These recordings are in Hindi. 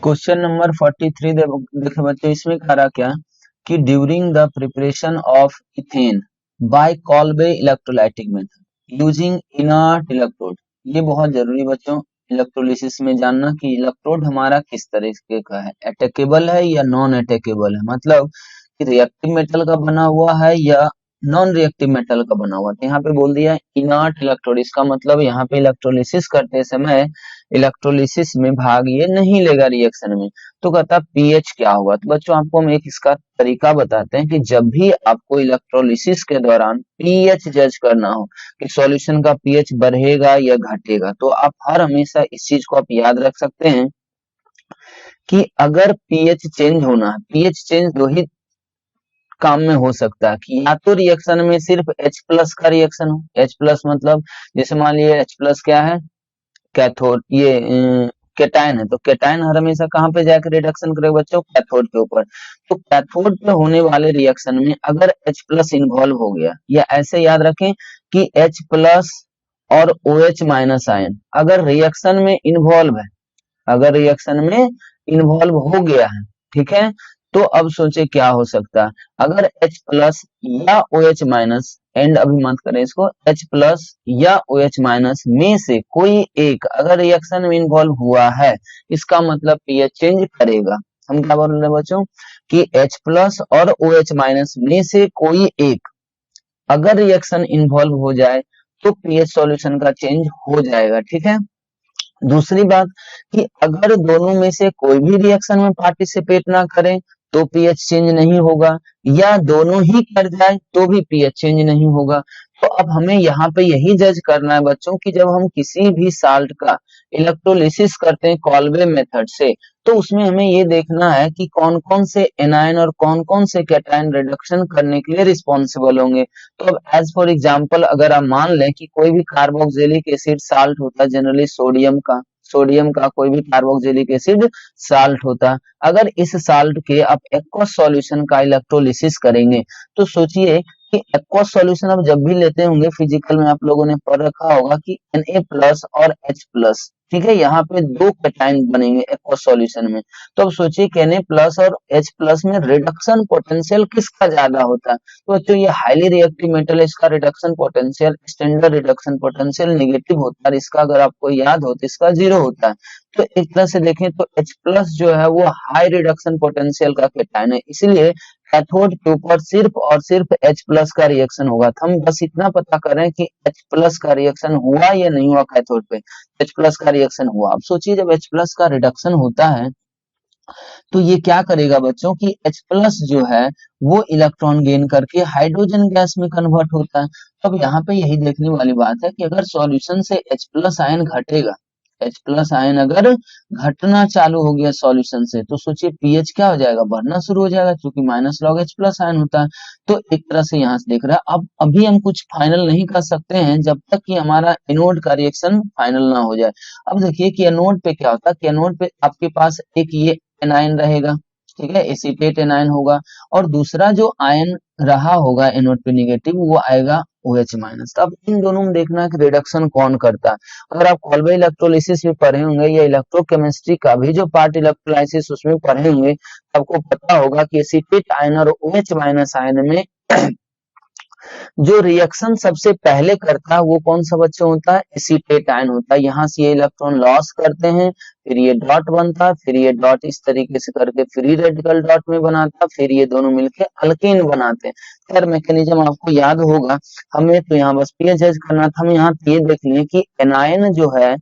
क्वेश्चन नंबर 43 देखे बच्चों, इसमें कह रहा क्या कि during the preparation of ethane by Kolbe electrolytic method using inert electrode. ये बहुत जरूरी बच्चों इलेक्ट्रोलिसिस में जानना कि इलेक्ट्रोड हमारा किस तरीके का है, अटैकेबल है या नॉन अटैकेबल है, मतलब कि रिएक्टिव मेटल का बना हुआ है या नॉन रिएक्टिव मेटल का बना हुआ है। तो यहाँ पे बोल दिया इनर्ट इलेक्ट्रोड, इसका मतलब यहाँ पे इलेक्ट्रोलिसिस करते समय इलेक्ट्रोलिसिस में भाग ये नहीं लेगा रिएक्शन में। तो कहता पीएच क्या होगा। तो बच्चों आपको हम एक इसका तरीका बताते हैं कि जब भी आपको इलेक्ट्रोलिसिस के दौरान पीएच जज करना हो कि सॉल्यूशन का पीएच बढ़ेगा या घटेगा, तो आप हर हमेशा इस चीज को आप याद रख सकते हैं कि अगर पीएच चेंज होना है, पीएच चेंज दो ही काम में हो सकता है कि या तो रिएक्शन में सिर्फ H प्लस का रिएक्शन हो। H प्लस मतलब जैसे मान लीजिए H प्लस क्या है, कैथोड, ये केटायन है, तो केटायन हर हमेशा कहाँ पे जाकर रिडक्शन करेगा बच्चों, कैथोड के ऊपर। तो कैथोड पे होने वाले रिएक्शन में अगर H प्लस इन्वॉल्व हो गया, या ऐसे याद रखें कि H प्लस और OH माइनस आयन अगर रिएक्शन में इन्वॉल्व है, अगर रिएक्शन में इन्वॉल्व हो गया है, ठीक है, तो अब सोचे क्या हो सकता है। अगर H प्लस या OH माइनस, एंड अभी मत करें इसको, H प्लस या OH माइनस में से कोई एक अगर रिएक्शन में इन्वॉल्व हुआ है, इसका मतलब पीएच चेंज करेगा। हम क्या बोल रहे हैं बच्चों कि H प्लस और OH माइनस में से कोई एक अगर रिएक्शन इन्वॉल्व हो जाए तो पीएच सॉल्यूशन का चेंज हो जाएगा, ठीक है। दूसरी बात कि अगर दोनों में से कोई भी रिएक्शन में पार्टिसिपेट ना करे तो पीएच चेंज नहीं होगा, या दोनों ही कर जाए तो भी पीएच चेंज नहीं होगा। तो अब हमें यहाँ पे यही जज करना है बच्चों कि जब हम किसी भी साल्ट का इलेक्ट्रोलिसिस करते हैं कॉल्बे मेथड से, तो उसमें हमें ये देखना है कि कौन कौन से एनायन और कौन कौन से कैटायन रिडक्शन करने के लिए रिस्पॉन्सिबल होंगे। तो अब एज फॉर एग्जांपल अगर आप मान लें कि कोई भी कार्बोक्सिलिक एसिड साल्ट होता है, जनरली सोडियम का कोई भी कार्बोक्सिलिक एसिड साल्ट होता है, अगर इस साल्ट के आप एक्वस सॉल्यूशन का इलेक्ट्रोलिसिस करेंगे, तो सोचिए कि एक्वस सॉल्यूशन आप जब भी लेते होंगे फिजिकल में आप लोगों ने पढ़ रखा होगा कि Na प्लस और H प्लस, ठीक है, यहाँ पे दो कैटायन बनेंगे एक्वस सॉल्यूशन में। तो अब सोचिए कि Na प्लस और H प्लस में रिडक्शन पोटेंशियल किसका ज्यादा होता है। तो बच्चों ये हाईली रिएक्टिव मेटल है, इसका reduction potential, standard reduction potential negative होता है, इसका अगर आपको याद हो तो इसका 0 होता है। तो एक तरह से देखें तो H प्लस जो है वो हाई रिडक्शन पोटेंशियल का कैटायन है, इसलिए कैथोड के ऊपर सिर्फ और सिर्फ H प्लस का रिएक्शन होगा। तो हम बस इतना पता करें कि H प्लस का रिएक्शन हुआ या नहीं हुआ कैथोड पे, H प्लस का रिएक्शन हुआ। अब सोचिए जब H प्लस का रिडक्शन होता है तो ये क्या करेगा बच्चों कि H प्लस जो है वो इलेक्ट्रॉन गेन करके हाइड्रोजन गैस में कन्वर्ट होता है। तो अब यहाँ पे यही देखने वाली बात है कि अगर सॉल्यूशन से H प्लस आयन घटेगा, H प्लस आयन अगर घटना चालू हो गया सॉल्यूशन से, तो सोचिए पीएच क्या हो जाएगा, बढ़ना शुरू हो जाएगा, क्योंकि minus log H plus ion होता है। तो एक तरह से यहाँ से देख रहा है। अब अभी हम कुछ फाइनल नहीं कर सकते हैं जब तक कि हमारा एनोड का रिएक्शन फाइनल ना हो जाए। अब देखिए कि एनोड पे क्या होता है कि एनोड पे आपके पास एक ये एनायन रहेगा, ठीक है, एसीटेट एनायन होगा, और दूसरा जो आयन रहा होगा एनोड पे नेगेटिव वो आएगा OH माइनस। तो अब इन दोनों में देखना है कि रिडक्शन कौन करता है। अगर आप कॉल्बे इलेक्ट्रोलिसिस भी पढ़े होंगे या इलेक्ट्रोकेमिस्ट्री का भी जो पार्ट इलेक्ट्रोलाइसिस उसमें पढ़े होंगे, आपको पता होगा कि एसीटेट आयन और OH माइनस आयन में जो रिएक्शन सबसे पहले करता है वो कौन सा बच्चों होता है, एसीटेट आयन होता है। यहाँ से ये इलेक्ट्रॉन लॉस करते हैं, फिर ये डॉट बनता है, फिर ये डॉट इस तरीके से करके फ्री रेडिकल डॉट में बनाता है, फिर ये दोनों मिलके अल्केन बनाते हैं। खैर मैकेनिज्म आपको याद होगा, हमें तो यहाँ बस पीएच करना था। हम यहाँ ये देख लें कि एनायन जो है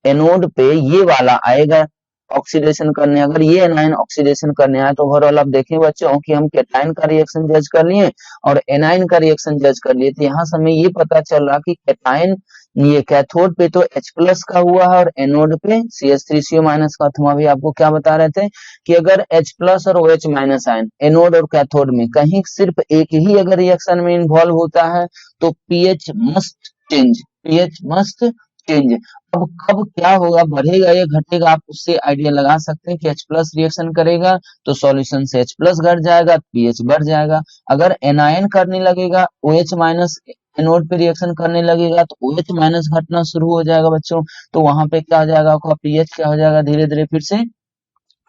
एनोड पे ये वाला आएगा ऑक्सीडेशन करने। अगर ये एनायन ऑक्सीडेशन करने आए तो ओवरऑल आप देखें बच्चों कि हम कैटायन का रिएक्शन जज कर लिए और एनायन का रिएक्शन जज कर लिए। तो यहाँ से हमें ये पता चल रहा कि कैटायन ये कैथोड पे तो H प्लस का हुआ है और एनोड पे CH3CO माइनस का। तो हम अभी आपको क्या बता रहे थे कि अगर H प्लस और OH माइनस आयन एनोड और कैथोड में कहीं सिर्फ एक ही अगर रिएक्शन में इन्वॉल्व होता है तो pH must change, pH must change. अब कब क्या होगा, बढ़ेगा या घटेगा, आप उससे आइडिया लगा सकते हैं कि H प्लस रिएक्शन करेगा तो सॉल्यूशन से H प्लस घट जाएगा, पीएच बढ़ जाएगा। अगर एनायन करने लगेगा, OH माइनस एनोड पे रिएक्शन करने लगेगा तो OH माइनस घटना शुरू हो जाएगा बच्चों। तो वहां पे क्या हो जाएगा, आपका पीएच क्या हो जाएगा, धीरे धीरे फिर से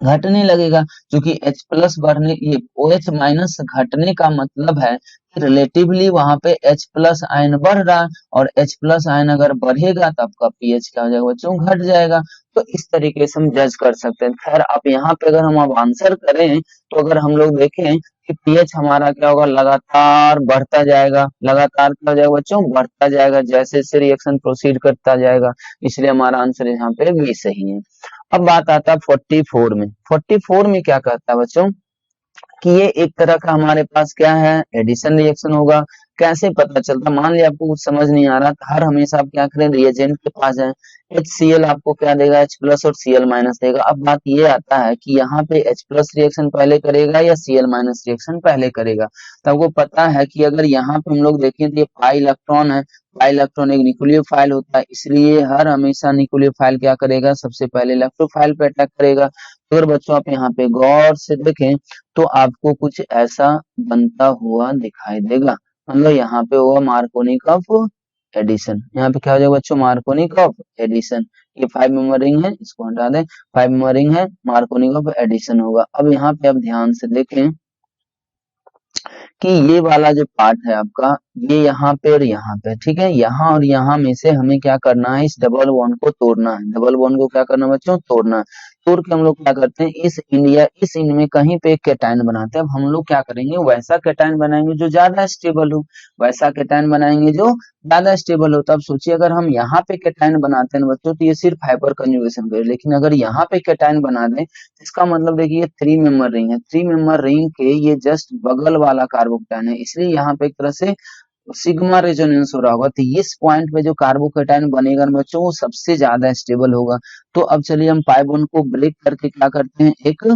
घटने लगेगा, क्योंकि H प्लस बढ़ने, ये OH माइनस घटने का मतलब है कि रिलेटिवली वहां पे H प्लस आयन बढ़ रहा है, और H प्लस आयन अगर बढ़ेगा तो आपका pH क्या हो जाएगा बच्चों, घट जाएगा। तो इस तरीके से हम जज कर सकते हैं। खैर आप यहाँ पे अगर हम अब आंसर करें, तो अगर हम लोग देखें कि pH हमारा क्या होगा, लगातार बढ़ता जाएगा, लगातार क्या हो जाएगा बच्चों, बढ़ता जाएगा जैसे जैसे रिएक्शन प्रोसीड करता जाएगा, इसलिए हमारा आंसर यहाँ पे बी सही है। अब बात आता है 44 में। 44 में क्या कहता है बच्चों, कि ये एक तरह का हमारे पास क्या है, एडिशन रिएक्शन होगा। कैसे पता चलता, मान लिया आपको कुछ समझ नहीं आ रहा, तो हर हमेशा आप क्या करें, रिएजेंट के पास जाएं। HCl आपको क्या देगा, H प्लस और Cl माइनस देगा। अब बात ये आता है कि यहाँ पे H प्लस रिएक्शन पहले करेगा या Cl माइनस रिएक्शन पहले करेगा। तो आपको पता है कि अगर यहाँ पे हम लोग देखें तो ये पाई इलेक्ट्रॉन है, पाई इलेक्ट्रॉन एक न्यूक्लियोफाइल होता है, इसलिए हर हमेशा न्यूक्लियोफाइल क्या करेगा, सबसे पहले इलेक्ट्रोफाइल पे अटैक करेगा। तो अगर बच्चों आप यहाँ पे गौर से देखें, तो आपको कुछ ऐसा बनता हुआ दिखाई देगा। मतलब यहाँ पे होगा मार्कोनिक ऑफ एडिशन। यहाँ पे क्या हो जाएगा बच्चों, मार्कोनिक ऑफ एडिशन। ये 5 मेंबर रिंग है, इसको हटा दें, 5 मेंबर रिंग है, मार्कोनिक ऑफ एडिशन होगा। अब यहाँ पे आप ध्यान से देखें कि ये वाला जो पार्ट है आपका, ये यहाँ पे और यहाँ पे, ठीक है, यहाँ और यहाँ में से हमें क्या करना है, इस डबल बॉन्ड को तोड़ना है। डबल बॉन्ड को क्या करना है बच्चों, तोड़ना है। तोड़ के हम लोग क्या करते हैं, इस इंड में कहीं पे एक कैटायन बनाते हैं। अब हम लोग क्या करेंगे, वैसा कैटायन बनाएंगे जो ज्यादा स्टेबल हो, वैसा कैटायन बनाएंगे जो ज्यादा स्टेबल हो। तब सोचिए अगर हम यहाँ पे कैटायन बनाते हैं बच्चों, तो ये सिर्फ हाइपर कंजुगेशन करे, लेकिन अगर यहाँ पे कैटायन बना दें, इसका मतलब देखिए ये 3 मेंबर रिंग है, 3 मेंबर रिंग के ये जस्ट बगल वाला कार्बोकैटायन है, इसलिए यहाँ पे एक तरह से सिग्मा रेजोनेंस हो रहा होगा। तो इस पॉइंट पे जो कार्बोकैटायन बनेगा ना बच्चों, वो सबसे ज्यादा स्टेबल होगा। तो अब चलिए हम पाई बॉन्ड को ब्रेक करके क्या करते हैं, एक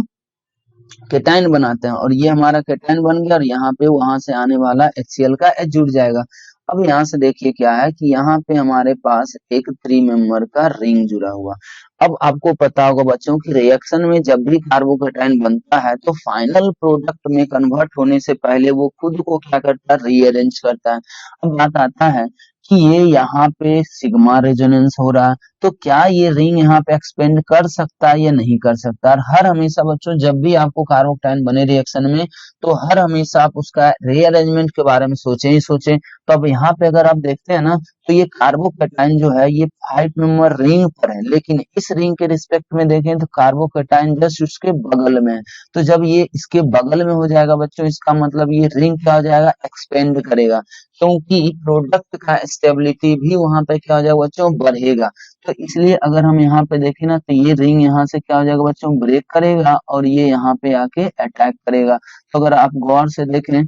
केटाइन बनाते हैं, और ये हमारा केटाइन बन गया, और यहाँ पे वहां से आने वाला HCl का H जुड़ जाएगा। अब यहाँ से देखिए क्या है कि यहाँ पे हमारे पास एक 3 मेंबर का रिंग जुड़ा हुआ। अब आपको पता होगा बच्चों की रिएक्शन में जब भी कार्बोकेटाइन बनता है, तो फाइनल प्रोडक्ट में कन्वर्ट होने से पहले वो खुद को क्या करता है, रीअरेंज करता है। अब बात आता है कि ये यहाँ पे सिग्मा रेजोनेंस हो रहा है, तो क्या ये रिंग यहाँ पे एक्सपेंड कर सकता है या नहीं कर सकता। और हर हमेशा बच्चों जब भी आपको कार्बोकैटायन बने रिएक्शन में, तो हर हमेशा आप उसका रीअरेंजमेंट के बारे में सोचें ही सोचें। तो अब यहाँ पे अगर आप देखते हैं ना, तो ये कार्बोकैटायन जो है ये 5 मेंबर रिंग पर है, लेकिन इस रिंग के रिस्पेक्ट में देखें तो कार्बोकैटायन जस्ट उसके बगल में है। तो जब ये इसके बगल में हो जाएगा बच्चों, इसका मतलब ये रिंग क्या हो जाएगा, एक्सपेंड करेगा, क्योंकि प्रोडक्ट का स्टेबिलिटी भी वहां पे क्या हो जाएगा बच्चों, बढ़ेगा। तो इसलिए अगर हम यहाँ पे देखें ना, तो ये रिंग यहाँ से क्या हो जाएगा बच्चों, ब्रेक करेगा, और ये यहाँ पे आके अटैक करेगा। तो अगर आप गौर से देखें,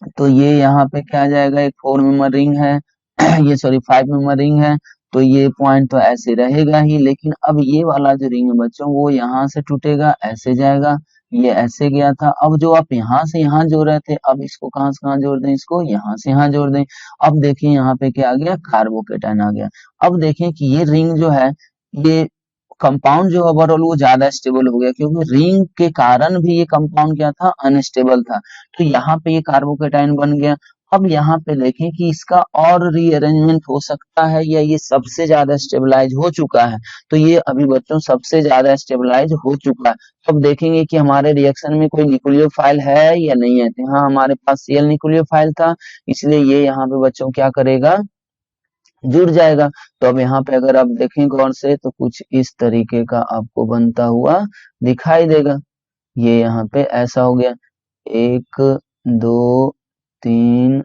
तो ये यहाँ पे क्या आ जाएगा, एक 4 मेंबर रिंग है ये सॉरी 5 मेंबर रिंग है। तो ये पॉइंट तो ऐसे रहेगा ही, लेकिन अब ये वाला जो रिंग है बच्चों, वो यहाँ से टूटेगा, ऐसे जाएगा, ये ऐसे गया था। अब जो आप यहाँ से यहाँ जोड़ रहे थे, अब इसको कहाँ से कहाँ जोड़ दें, इसको यहाँ से यहाँ जोड़ दें। अब देखिए यहाँ पे क्या आ गया, कार्बोकेटाइन आ गया। अब देखें कि ये रिंग जो है, ये कंपाउंड जो ओवरऑल वो ज्यादा स्टेबल हो गया, क्योंकि रिंग के कारण भी ये कंपाउंड क्या था, अनस्टेबल था। तो यहाँ पे ये कार्बोकेटाइन बन गया। अब यहाँ पे देखें कि इसका और रीअरेंजमेंट हो सकता है, या ये सबसे ज्यादा स्टेबलाइज हो चुका है। तो ये अभी बच्चों सबसे ज्यादा स्टेबलाइज हो चुका है। तो अब देखेंगे कि हमारे रिएक्शन में कोई न्यूक्लियोफाइल है या नहीं है। तो हाँ, हमारे पास Cl न्यूक्लियोफाइल था, इसलिए ये यहाँ पे बच्चों क्या करेगा, जुड़ जाएगा। तो अब यहाँ पे अगर आप देखें गौर से, तो कुछ इस तरीके का आपको बनता हुआ दिखाई देगा। ये यहाँ पे ऐसा हो गया, 1 2 3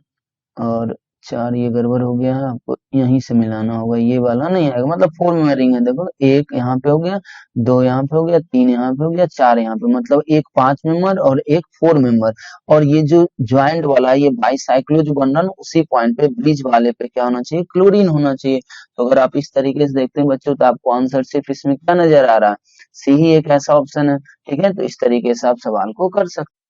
और 4, ये गड़बड़ हो गया है, आपको यहीं से मिलाना होगा, ये वाला नहीं आएगा, मतलब 4 में रिंग है। देखो, एक यहाँ पे हो गया, 2 यहाँ पे हो गया, 3 यहाँ पे हो गया, 4 यहाँ पे, मतलब एक 5 मेंबर और एक 4 मेंबर। और ये जो ज्वाइंट वाला है, ये बाईसाइक्लो जो बन रहा है ना, उसी पॉइंट पे ब्रिज वाले पे क्या होना चाहिए, क्लोरीन होना चाहिए। तो अगर आप इस तरीके से देखते हैं बच्चों, तो आपको आंसर सिर्फ इसमें क्या नजर आ रहा है, सी ही एक ऐसा ऑप्शन है। ठीक है, तो इस तरीके से आप सवाल को कर सकते।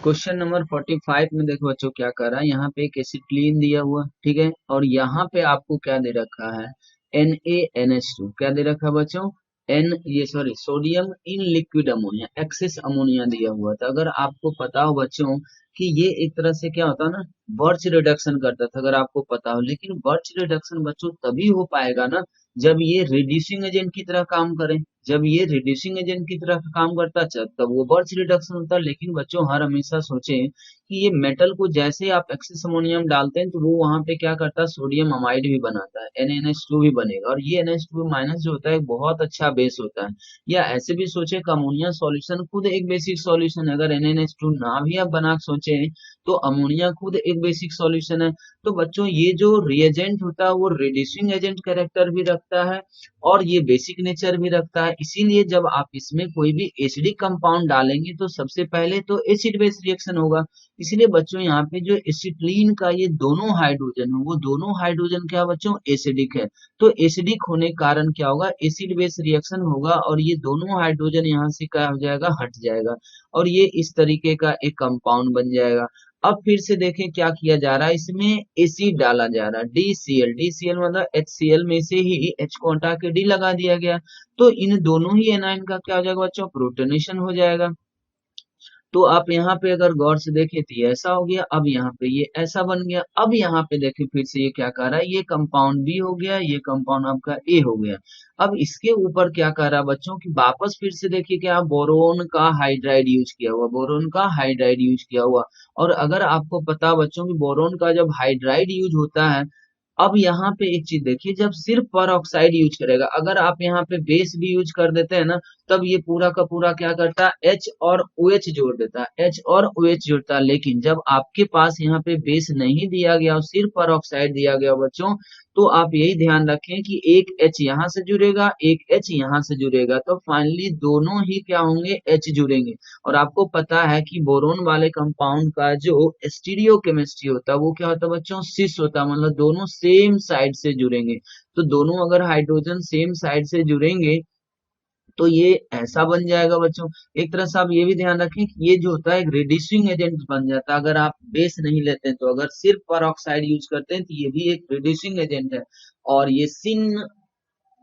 क्वेश्चन नंबर 45 में देखो बच्चों क्या कर रहा है, यहाँ पे एक एसिटिलीन दिया हुआ, ठीक है, और यहाँ पे आपको क्या दे रखा है, NaNH2 क्या दे रखा है बच्चों, ये sorry sodium in liquid ammonia, axis ammonia दिया हुआ था। अगर आपको पता हो बच्चों कि ये एक तरह से क्या होता है ना, बर्च रिडक्शन करता था, अगर आपको पता हो, लेकिन बर्च रिडक्शन बच्चों तभी हो पाएगा ना जब ये रिड्यूसिंग एजेंट की तरह काम करे। जब ये रिड्यूसिंग एजेंट की तरह काम करता तब वो बर्च रिडक्शन होता। लेकिन बच्चों हर हमेशा सोचें कि ये मेटल को जैसे आप एक्सेस अमोनियम डालते हैं तो वो वहां पे क्या करता है, सोडियम अमाइड भी बनाता है, NaNH2 भी बनेगा, और ये NH2 माइनस जो होता है एक बहुत अच्छा बेस होता है। या ऐसे भी सोचे कि अमोनिया सॉल्यूशन खुद एक बेसिक सॉल्यूशन है, अगर NaNH2 ना भी आप बना सोचे तो अमोनिया खुद एक बेसिक सॉल्यूशन है। तो बच्चों ये जो रिएजेंट होता है वो रिड्यूसिंग एजेंट कैरेक्टर भी रखता है और ये बेसिक नेचर भी रखता है। इसीलिए जब आप इसमें कोई भी एसिडिक कंपाउंड डालेंगे तो सबसे पहले तो एसिड बेस रिएक्शन होगा। इसलिए बच्चों यहाँ पे जो एसिटिलीन का ये दोनों हाइड्रोजन है वो दोनों हाइड्रोजन क्या बच्चों एसिडिक है। तो एसिडिक होने के कारण क्या होगा, एसिड बेस रिएक्शन होगा और ये दोनों हाइड्रोजन यहाँ से क्या हो जाएगा, हट जाएगा, और ये इस तरीके का एक कंपाउंड बन जाएगा। अब फिर से देखें क्या किया जा रहा है, इसमें एसिड डाला जा रहा है, DCl, DCl मतलब HCl में से ही H को हटा के D लगा दिया गया। तो इन दोनों ही एनायन का क्या हो जाएगा बच्चों, प्रोटोनेशन हो जाएगा। तो आप यहाँ पे अगर गौर से देखें तो ये ऐसा हो गया, अब यहाँ पे ये ऐसा बन गया। अब यहाँ पे देखें फिर से ये क्या कर रहा है, ये कंपाउंड बी हो गया, ये कंपाउंड आपका ए हो गया। अब इसके ऊपर क्या कर रहा है बच्चों की, वापस फिर से देखिए क्या बोरोन का हाइड्राइड यूज किया हुआ, बोरोन का हाइड्राइड यूज किया हुआ। और अगर आपको पता बच्चों की बोरोन का जब हाइड्राइड यूज होता है, अब यहाँ पे एक चीज देखिए, जब सिर्फ पर ऑक्साइड यूज करेगा, अगर आप यहाँ पे बेस भी यूज कर देते हैं ना, तब ये पूरा का पूरा क्या करता है, H और OH जोड़ देता है, H और OH जोड़ता है। लेकिन जब आपके पास यहाँ पे बेस नहीं दिया गया और सिर्फ पर ऑक्साइड दिया गया बच्चों, तो आप यही ध्यान रखें कि एक H यहाँ से जुड़ेगा, एक H यहाँ से जुड़ेगा, तो फाइनली दोनों ही क्या होंगे, H जुड़ेंगे। और आपको पता है कि बोरोन वाले कंपाउंड का जो स्टीरियो केमिस्ट्री होता है वो क्या होता है बच्चों, सिस होता है, मतलब दोनों सेम साइड से जुड़ेंगे। तो दोनों अगर हाइड्रोजन सेम साइड से जुड़ेंगे तो ये ऐसा बन जाएगा बच्चों। एक तरह से आप ये भी ध्यान रखें कि ये जो होता है एक रिड्यूसिंग एजेंट बन जाता है, अगर आप बेस नहीं लेते हैं तो, अगर सिर्फ पर ऑक्साइड यूज करते हैं तो ये भी एक रिड्यूसिंग एजेंट है। और ये सिन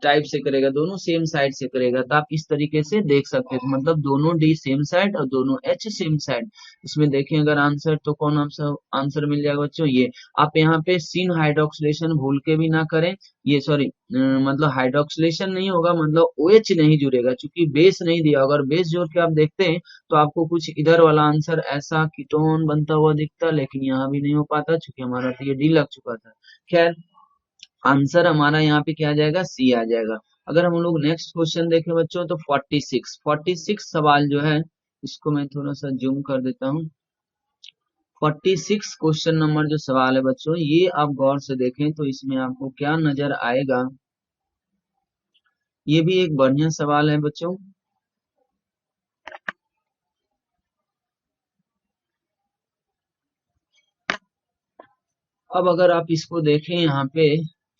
टाइप से करेगा, दोनों सेम साइड से करेगा, तो आप इस तरीके से देख सकते हैं, मतलब दोनों डी सेम साइड और दोनों एच सेम साइड। इसमें देखें अगर आंसर तो कौन आंसर मिल जाएगा बच्चों, ये आप यहाँ पे सिन हाइड्रोक्सिलेशन भूल के भी ना करें, ये सॉरी मतलब हाइड्रोक्सिलेशन नहीं होगा, मतलब OH नहीं जुड़ेगा, क्योंकि बेस नहीं दिया। अगर बेस जोड़ के आप देखते हैं तो आपको कुछ इधर वाला आंसर ऐसा कीटोन बनता हुआ दिखता, लेकिन यहाँ भी नहीं हो पाता क्योंकि हमारा तो ये डी लग चुका था। खैर आंसर हमारा यहाँ पे क्या आ जाएगा, सी आ जाएगा। अगर हम लोग नेक्स्ट क्वेश्चन देखें बच्चों तो 46 सवाल जो है, इसको मैं थोड़ा सा जूम कर देता हूँ। 46 क्वेश्चन नंबर जो सवाल है बच्चों, ये आप गौर से देखें तो इसमें आपको क्या नजर आएगा। ये भी एक बढ़िया सवाल है बच्चों। अब अगर आप इसको देखें यहाँ पे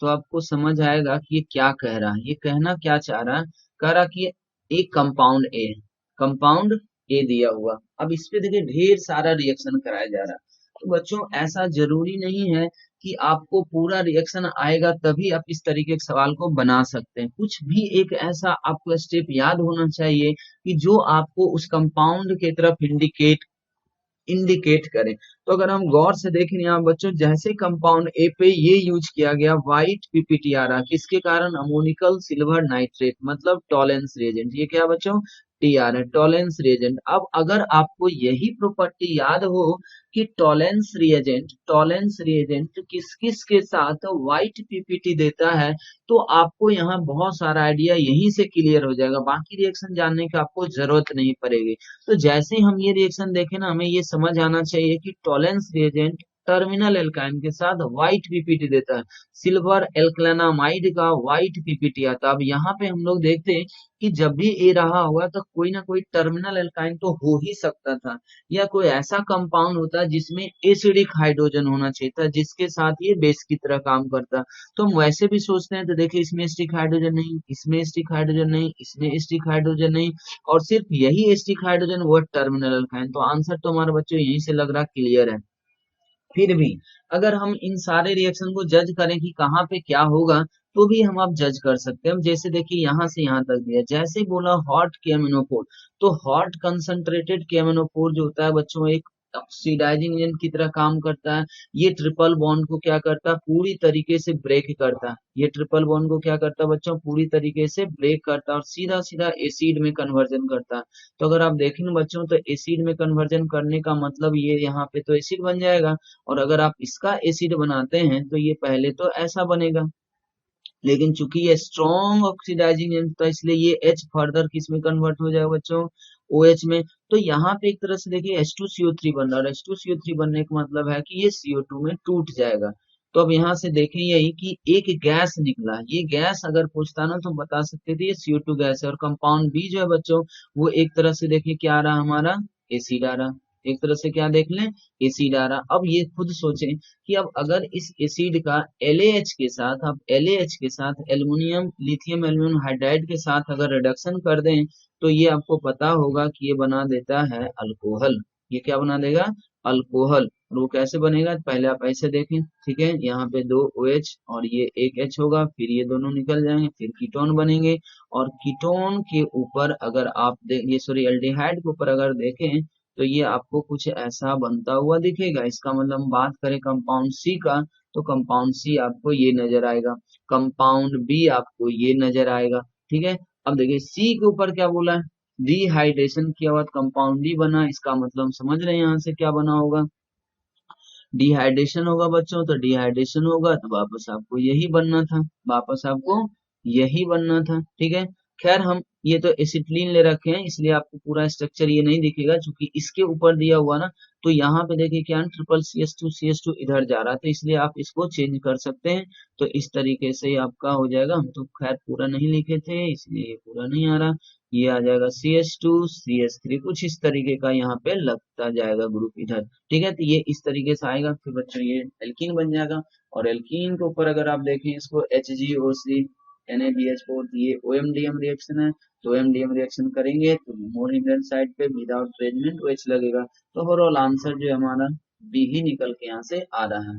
तो आपको समझ आएगा कि ये क्या कह रहा है, ये कहना क्या चाह रहा है। कह रहा कि एक कंपाउंड ए, कंपाउंड ए दिया हुआ, अब इस पे देखिए ढेर सारा रिएक्शन कराया जा रहा है। तो बच्चों ऐसा जरूरी नहीं है कि आपको पूरा रिएक्शन आएगा तभी आप इस तरीके के सवाल को बना सकते हैं। कुछ भी एक ऐसा आपको स्टेप याद होना चाहिए कि जो आपको उस कंपाउंड की तरफ इंडिकेट करें। तो अगर हम गौर से देखें यहाँ बच्चों, जैसे कंपाउंड ए पे ये यूज किया गया व्हाइट पीपीटी आ रहा, किसके कारण, अमोनिकल सिल्वर नाइट्रेट, मतलब टॉलेंस रिएजेंट, ये क्या बच्चों, TR है, टॉलेंस रिएजेंट। अब अगर आपको यही प्रॉपर्टी याद हो कि टॉलेंस रिएजेंट किस किस के साथ व्हाइट पीपीटी देता है, तो आपको यहाँ बहुत सारा आइडिया यहीं से क्लियर हो जाएगा, बाकी रिएक्शन जानने की आपको जरूरत नहीं पड़ेगी। तो जैसे ही हम ये रिएक्शन देखें ना, हमें ये समझ आना चाहिए कि टॉलेंस रिएजेंट टर्मिनल एल्काइन के साथ व्हाइट पीपीटी देता है, सिल्वर एल्कलानामाइड का व्हाइट पीपीटी आता है। अब यहाँ पे हम लोग देखते हैं कि जब भी ए रहा होगा तो कोई ना कोई टर्मिनल एल्काइन तो हो ही सकता था, या कोई ऐसा कंपाउंड होता है जिसमें एसिडिक हाइड्रोजन होना चाहिए था जिसके साथ ये बेस की तरह काम करता। तो हम वैसे भी सोचते हैं तो देखिए इसमें एसिडिक हाइड्रोजन नहीं, इसमें एसिडिक हाइड्रोजन नहीं, इसमें एसिडिक हाइड्रोजन नहीं, और सिर्फ यही एसिडिक हाइड्रोजन वो टर्मिनल एल्काइन। तो आंसर तो हमारे बच्चों यहीं से लग रहा क्लियर है। फिर भी अगर हम इन सारे रिएक्शन को जज करें कि कहाँ पे क्या होगा, तो भी हम आप जज कर सकते हैं। हम जैसे देखिए यहाँ से यहाँ तक दिया, जैसे ही बोला हॉट KMnO4, तो हॉट कंसंट्रेटेड KMnO4 जो होता है बच्चों एक ऑक्सीडाइजिंग एजेंट की तरह काम करता है। ये ट्रिपल बॉन्ड को क्या करता है, पूरी तरीके से ब्रेक करता है। ये ट्रिपल बॉन्ड को क्या करता है बच्चों, पूरी तरीके से ब्रेक करता है और सीधा सीधा एसिड में कन्वर्जन करता है। तो अगर आप देखें ना बच्चों, तो एसिड में कन्वर्जन करने का मतलब ये यहाँ पे तो एसिड बन जाएगा, और अगर आप इसका एसिड बनाते हैं तो ये पहले तो ऐसा बनेगा, लेकिन चूंकि ये स्ट्रॉन्ग ऑक्सीडाइजिंग एजेंट था इसलिए ये H फर्दर किस में कन्वर्ट हो जाएगा बच्चों, OH में। तो यहाँ पे एक तरह से देखिए H2CO3 बन रहा है, H2CO3 बनने का मतलब है कि ये CO2 में टूट जाएगा। तो अब यहाँ से देखें यही कि एक गैस निकला, ये गैस अगर पूछता ना तो बता सकते थे ये CO2 गैस है, और कंपाउंड बी जो है बच्चों वो एक तरह से देखिए क्या आ रहा हमारा, एसिड आ रहा। एक तरह से क्या देख लें, एसिड आ रहा। अब ये खुद सोचें कि अब अगर इस एसिड का LaH के साथ, अब LaH के साथ एल्युमिनियम लिथियम एल्यूमिनियम हाइड्राइड के साथ अगर रिडक्शन कर दें तो ये आपको पता होगा कि ये बना देता है अल्कोहल। ये क्या बना देगा, अल्कोहल। और वो कैसे बनेगा, पहले आप ऐसे देखें, ठीक है, यहाँ पे दो OH और ये एक H होगा, फिर ये दोनों निकल जाएंगे, फिर कीटोन बनेंगे। और कीटोन के ऊपर अगर आप ये सॉरी एल्डिहाइड के ऊपर अगर देखें तो ये आपको कुछ ऐसा बनता हुआ दिखेगा। इसका मतलब हम बात करें कंपाउंड सी का, तो कंपाउंड सी आपको ये नजर आएगा, कंपाउंड बी आपको ये नजर आएगा। ठीक है, अब देखिए सी के ऊपर क्या बोला है, डिहाइड्रेशन किया हुआ कंपाउंड डी बना, इसका मतलब हम समझ रहे हैं यहाँ से क्या बना होगा, डिहाइड्रेशन होगा बच्चों। तो डिहाइड्रेशन होगा तो वापस आपको यही बनना था, वापस आपको यही बनना था। ठीक है, खैर हम ये तो एसिटिलीन ले रखे हैं इसलिए आपको पूरा स्ट्रक्चर ये नहीं दिखेगा, क्योंकि इसके ऊपर दिया हुआ ना, तो यहाँ पे देखिए क्या ट्रिपल CH2 इधर जा रहा है, तो इसलिए आप इसको चेंज कर सकते हैं। तो इस तरीके से ही आपका हो जाएगा। हम तो खैर पूरा नहीं लिखे थे इसलिए ये पूरा नहीं आ रहा। ये आ जाएगा CH2CH3, कुछ इस तरीके का यहाँ पे लगता जाएगा ग्रुप इधर। ठीक है, तो ये इस तरीके से आएगा, फिर बच्चों ये एल्कीन बन जाएगा। और एल्कीन के ऊपर अगर आप देखें इसको HgOC NaBH4, ये OMDM रिएक्शन है। तो OMDM रिएक्शन करेंगे तो मोर इंडियन साइड पे विदाउट ट्रीटमेंट OH लगेगा। तो ओवरऑल आंसर जो है हमारा बी ही निकल के यहाँ से आ रहा है।